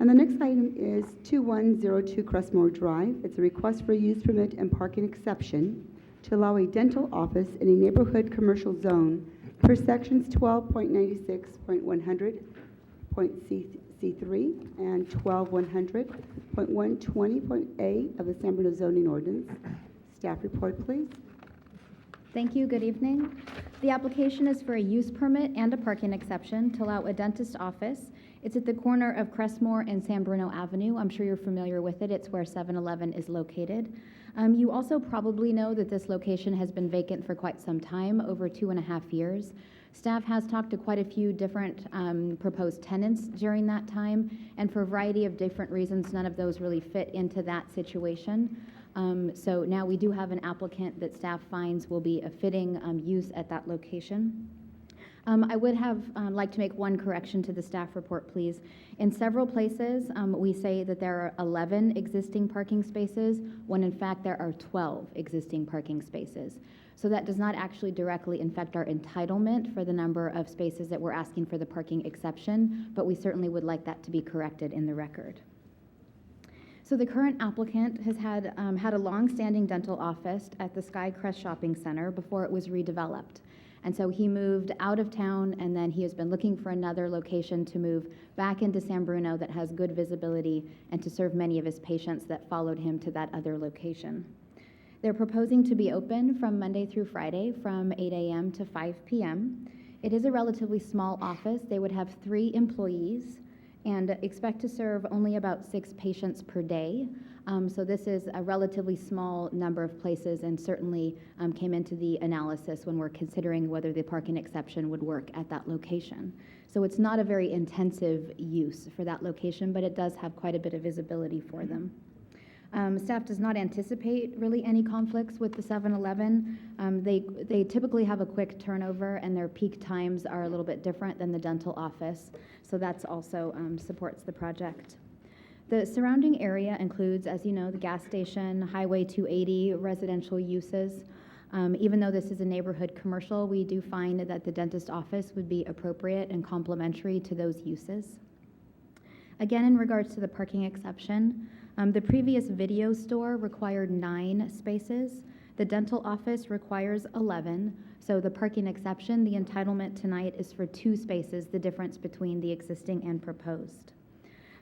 And the next item is 2102 Crestmoor Drive. It's a request for a use permit and parking exception to allow a dental office in a neighborhood commercial zone per sections 12.96.100.c3 and 12.100.120.a of the San Bruno zoning ordinance. Staff report, please. Thank you. Good evening. The application is for a use permit and a parking exception to allow a dentist office. It's at the corner of Crestmoor and San Bruno Avenue. I'm sure you're familiar with it. It's where 7-Eleven is located. You also probably know that this location has been vacant for quite some time, over 2.5 years. Staff has talked to quite a few different proposed tenants during that time, and for a variety of different reasons, none of those really fit into that situation. So now we do have an applicant that staff finds will be a fitting use at that location. I would have like to make one correction to the staff report, please. In several places, we say that there are 11 existing parking spaces, when in fact there are 12 existing parking spaces. So that does not actually directly affect our entitlement for the number of spaces that we're asking for the parking exception, but we certainly would like that to be corrected in the record. So the current applicant has had a long-standing dental office at the Sky Crest Shopping Center before it was redeveloped. And so he moved out of town, and then he has been looking for another location to move back into San Bruno that has good visibility and to serve many of his patients that followed him to that other location. They're proposing to be open from Monday through Friday from 8 a.m. to 5 p.m. It is a relatively small office. They would have 3 employees and expect to serve only about 6 patients per day. So this is a relatively small number of places, and certainly came into the analysis when we're considering whether the parking exception would work at that location. So it's not a very intensive use for that location, but it does have quite a bit of visibility for them. Staff does not anticipate really any conflicts with the 7-Eleven. They typically have a quick turnover, and their peak times are a little bit different than the dental office, so that's also supports the project. The surrounding area includes, as you know, the gas station, Highway 280, residential uses. Even though this is a neighborhood commercial, we do find that the dentist office would be appropriate and complementary to those uses. Again, in regards to the parking exception, the previous video store required 9 spaces. The dental office requires 11. So the parking exception, the entitlement tonight is for 2 spaces, the difference between the existing and proposed.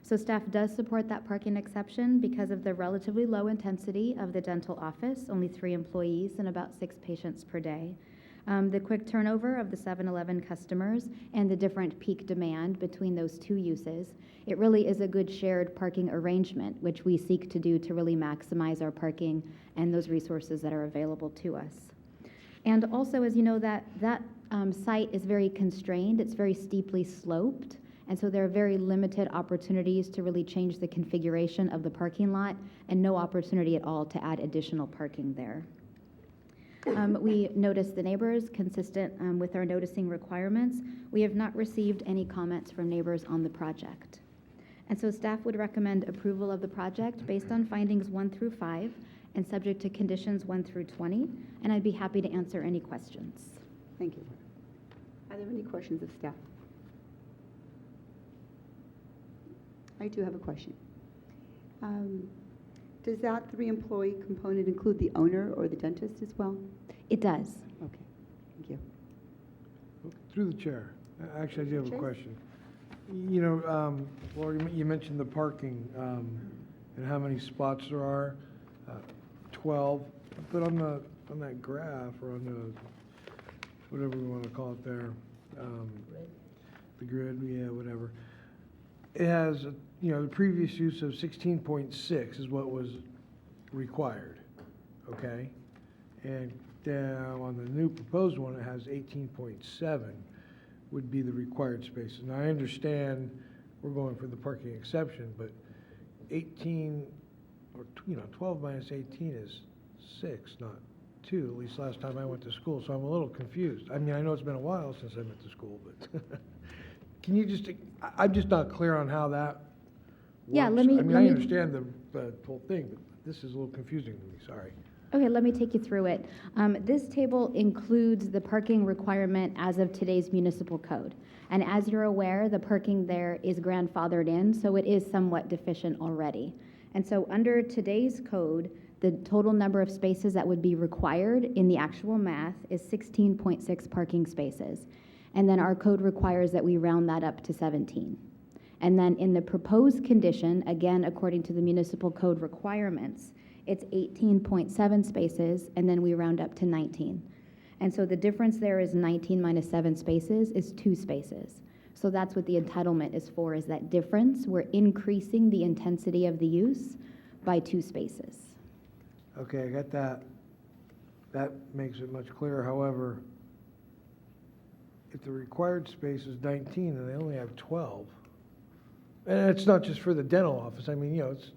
So staff does support that parking exception because of the relatively low intensity of the dental office, only 3 employees and about 6 patients per day. The quick turnover of the 7-Eleven customers and the different peak demand between those 2 uses. It really is a good shared parking arrangement, which we seek to do to really maximize our parking and those resources that are available to us. And also, as you know, that site is very constrained. It's very steeply sloped. And so there are very limited opportunities to really change the configuration of the parking lot, and no opportunity at all to add additional parking there. We noticed the neighbors consistent with our noticing requirements. We have not received any comments from neighbors on the project. And so staff would recommend approval of the project based on findings 1 through 5 and subject to conditions 1 through 20. And I'd be happy to answer any questions. Thank you. Are there any questions of staff? I do have a question. Does that 3-employee component include the owner or the dentist as well? It does. Okay, thank you. Through the chair. Actually, I do have a Chair? question. You know, Laura, you mentioned the parking and how many spots there are, 12. But on that graph, or on the, whatever we want to call it there, the grid, yeah, whatever. It has, the previous use of 16.6 is what was required, okay? And down on the new proposed one, it has 18.7 would be the required spaces. Now, I understand we're going for the parking exception, but 18, or 12 minus 18 is 6, not 2, at least last time I went to school, so I'm a little confused. I mean, I know it's been a while since I went to school, but can you just, I'm just not clear on how that works. Yeah, I understand the whole thing, but this is a little confusing to me, sorry. Okay, let me take you through it. This table includes the parking requirement as of today's municipal code. And as you're aware, the parking there is grandfathered in, so it is somewhat deficient already. And so under today's code, the total number of spaces that would be required in the actual math is 16.6 parking spaces. And then our code requires that we round that up to 17. And then in the proposed condition, again, according to the municipal code requirements, it's 18.7 spaces, and then we round up to 19. And so the difference there is 19 minus 7 spaces is 2 spaces. So that's what the entitlement is for, is that difference. We're increasing the intensity of the use by 2 spaces. Okay, I got that. That makes it much clearer. However, if the required space is 19 and they only have 12, and it's not just for the dental office, I mean, it's,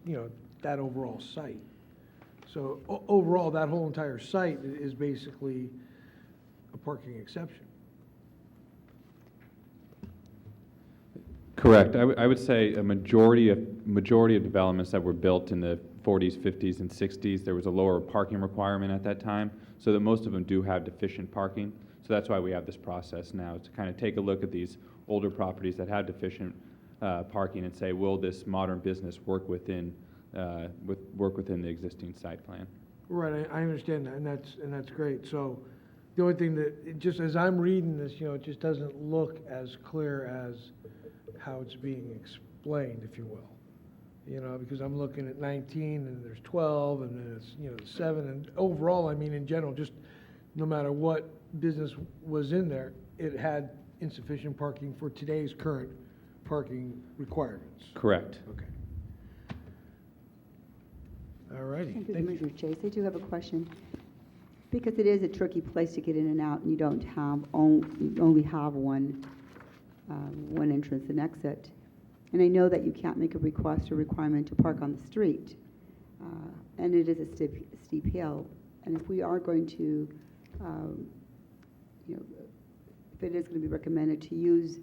that overall site. So overall, that whole entire site is basically a parking exception. Correct. I would say a majority of developments that were built in the 40s, 50s, and 60s, there was a lower parking requirement at that time, so that most of them do have deficient parking. So that's why we have this process now, to kind of take a look at these older properties that have deficient parking and say, will this modern business work within the existing site plan? Right, I understand that, and that's great. So the only thing that, just as I'm reading this, it just doesn't look as clear as how it's being explained, if you will. Because I'm looking at 19 and there's 12 and then it's, 7, and overall, I mean, in general, just no matter what business was in there, it had insufficient parking for today's current parking requirements. Correct. Okay. All righty. Thank you, Thank you. Commissioner Chase. I do have a question. Because it is a tricky place to get in and out, and you don't have, you only have one entrance and exit. And I know that you can't make a request or requirement to park on the street. And it is a steep hill. And if we are going to, if it is going to be recommended to use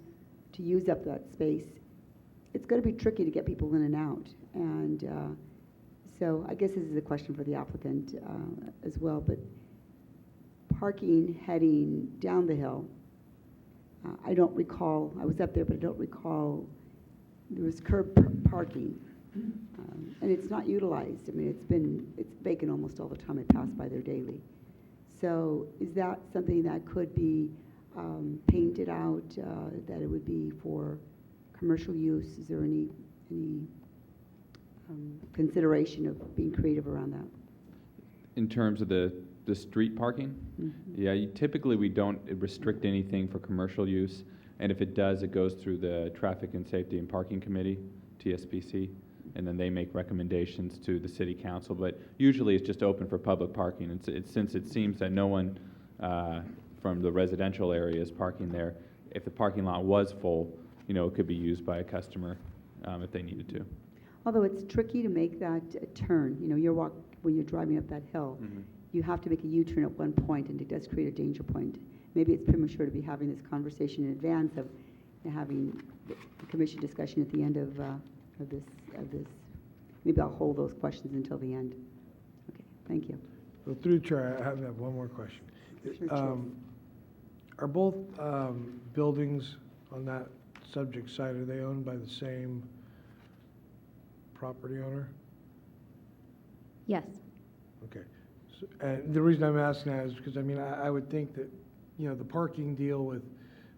up that space, it's going to be tricky to get people in and out. And so I guess this is a question for the applicant as well, but parking heading down the hill, I don't recall, I was up there, but I don't recall, there was curb parking, and it's not utilized. I mean, it's vacant almost all the time. I pass by there daily. So is that something that could be painted out, that it would be for commercial use? Is there any consideration of being creative around that? In terms of the street parking? Mm-hmm. Yeah, typically we don't restrict anything for commercial use, and if it does, it goes through the Traffic and Safety and Parking Committee, TSPC, and then they make recommendations to the City Council, but usually it's just open for public parking. Since it seems that no one from the residential area is parking there, if the parking lot was full, it could be used by a customer if they needed to. Although it's tricky to make that turn, when you're driving up that hill, Mm-hmm. you have to make a U-turn at one point, and it does create a danger point. Maybe it's premature to be having this conversation in advance of having the commission discussion at the end of this. Maybe I'll hold those questions until the end. Okay, thank you. So through the chair, I have one more question. Sure. Are both buildings on that subject site, are they owned by the same property owner? Yes. Okay. So, and the reason I'm asking that is because, I would think that, the parking deal with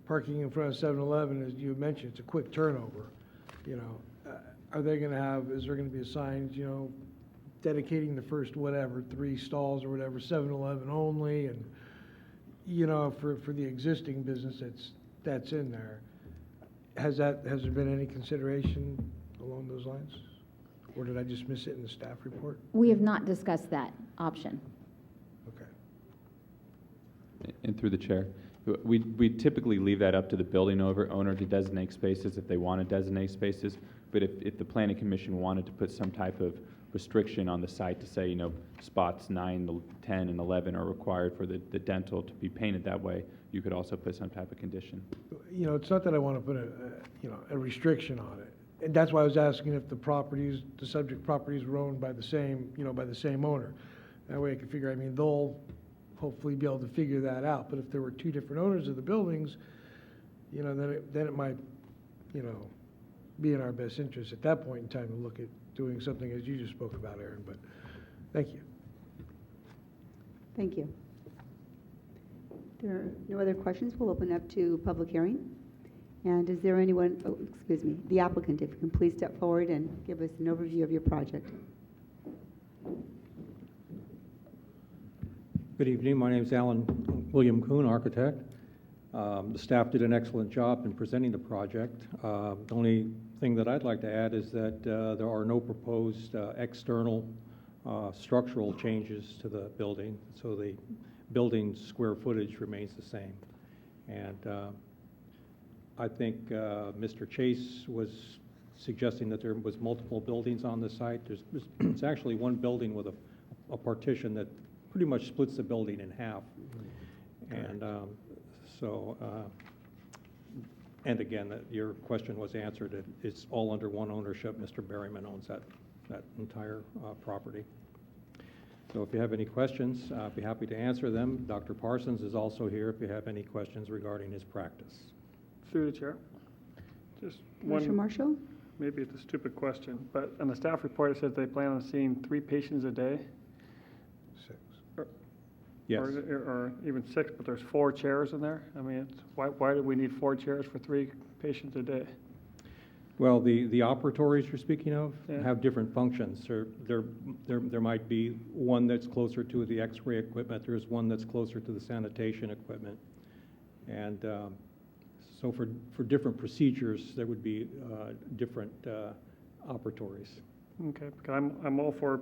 parking in front of 7-Eleven, as you mentioned, it's a quick turnover. Are they going to have, is there going to be a sign, dedicating the first, 3 stalls or whatever, 7-Eleven only, and, for the existing business that's in there? Has there been any consideration along those lines? Or did I just miss it in the staff report? We have not discussed that option. Okay. And through the chair, we typically leave that up to the building owner to designate spaces if they want to designate spaces. But if the planning commission wanted to put some type of restriction on the site to say, spots 9, 10, and 11 are required for the dental to be painted that way, you could also put some type of condition. It's not that I want to put a restriction on it. And that's why I was asking if the subject properties were owned by the same, by the same owner. That way I can figure, I mean, they'll hopefully be able to figure that out. But if there were two different owners of the buildings, you know, then it might, you know, be in our best interest at that point in time to look at doing something as you just spoke about, Aaron, but thank you. Thank you. There are no other questions. We'll open up to public hearing. And is there anyone, oh, excuse me, the applicant, if you can please step forward and give us an overview of your project. Good evening. My name is Alan William Kuhn, architect. The staff did an excellent job in presenting the project. The only thing that I'd like to add is that there are no proposed external structural changes to the building, so the building's square footage remains the same. And I think Mr. Chase was suggesting that there was multiple buildings on the site. It's actually one building with a partition that pretty much splits the building in half. And and again, your question was answered. It's all under one ownership. Mr. Berryman owns that entire property. So if you have any questions, I'd be happy to answer them. Dr. Parsons is also here if you have any questions regarding his practice. Through the chair. Just Commissioner one, Marshall? maybe it's a stupid question, but on the staff report, it says they plan on seeing 3 patients a day, 6. Yes. or even 6, but there's 4 chairs in there. I mean, why do we need 4 chairs for 3 patients a day? Well, the operatories you're speaking of Yeah. have different functions. There might be one that's closer to the X-ray equipment. There's one that's closer to the sanitation equipment. And so for different procedures, there would be different operatories. Okay, because I'm all for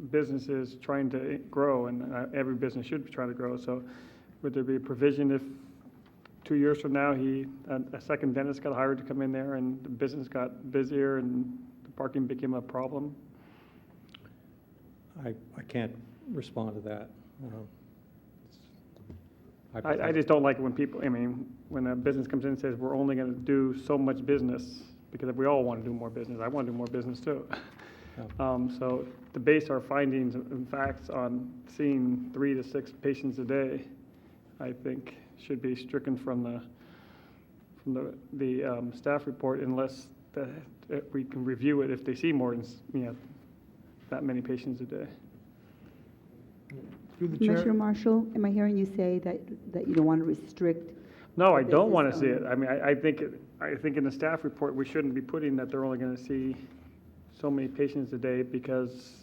businesses trying to grow, and every business should be trying to grow. So would there be a provision if 2 years from now, a second dentist got hired to come in there and the business got busier and the parking became a problem? I can't respond to that. I just don't like it when people, I mean, when a business comes in and says, we're only going to do so much business, because we all want to do more business. I want to do more business too. So to base our findings and facts on seeing 3 to 6 patients a day, I think should be stricken from the staff report unless we can review it if they see more than, that many patients a day. Through the Commissioner chair. Marshall, am I hearing you say that you don't want to restrict? No, I the don't want to business see it. owner? I mean, I think in the staff report, we shouldn't be putting that they're only going to see so many patients a day, because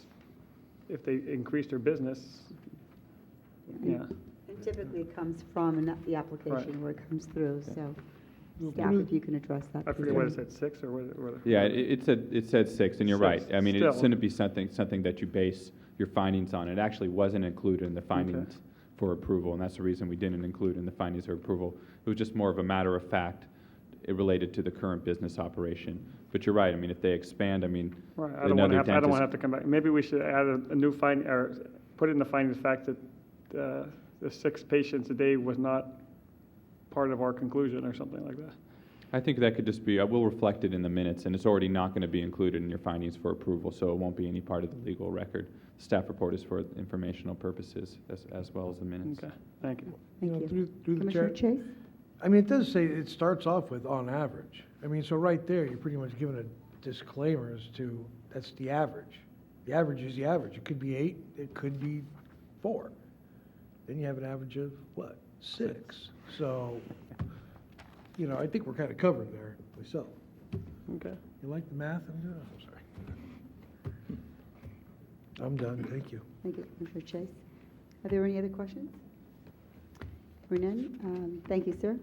if they increase their business, yeah. And typically it comes from the application Right. where it comes through, so Well, staff, Bruno- if you can address that. I please. forget what it said, 6 or what? Yeah, it said 6, and you're right. 6, I mean, it still. shouldn't be something that you base your findings on. It actually wasn't included in the findings for approval, and that's the reason we didn't include in the findings for approval. It was just more of a matter of fact. It related to the current business operation. But you're right, I mean, if they expand, I mean, Right, I don't want another to dentist. have to come back. Maybe we should add a new or put in the findings of fact that the 6 patients a day was not part of our conclusion or something like that. I think that could just be, we'll reflect it in the minutes, and it's already not going to be included in your findings for approval, so it won't be any part of the legal record. The staff report is for informational purposes as well as the minutes. Okay, thank you. Thank know, you. through the Commissioner chair. Chase? I mean, it does say, it starts off with on average. I mean, so right there, you're pretty much giving a disclaimer as to, that's the average. The average is the average. It could be 8, it could be 4. Then you have an average of, what, 6. So, I think we're kind of covered there myself. Okay. You like the math I'm doing? I'm sorry. I'm done, thank you. Thank you, Commissioner Chase. Are there any other questions? Hearing none, thank you, sir.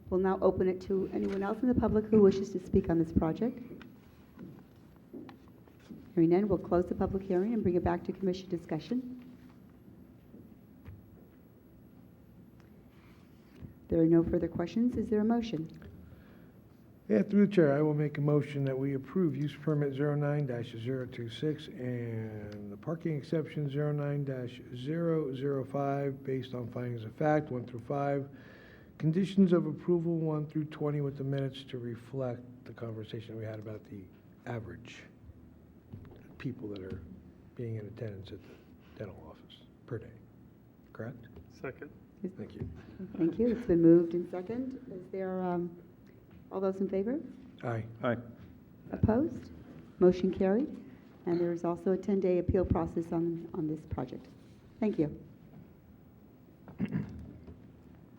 We'll now open it to anyone else in the public who wishes to speak on this project. Hearing none, we'll close the public hearing and bring it back to commission discussion. There are no further questions. Is there a motion? Yeah, through the chair, I will make a motion that we approve use permit 09-026 and the parking exception 09-005 based on findings of fact 1 through 5. Conditions of approval 1 through 20 with the minutes to reflect the conversation we had about the average people that are being in attendance at the dental office per day, correct? Second. Thank you. Thank you. It's been moved in second. Is there, all those in favor? Aye. Aye. Opposed? Motion carried. And there is also a 10-day appeal process on this project. Thank you.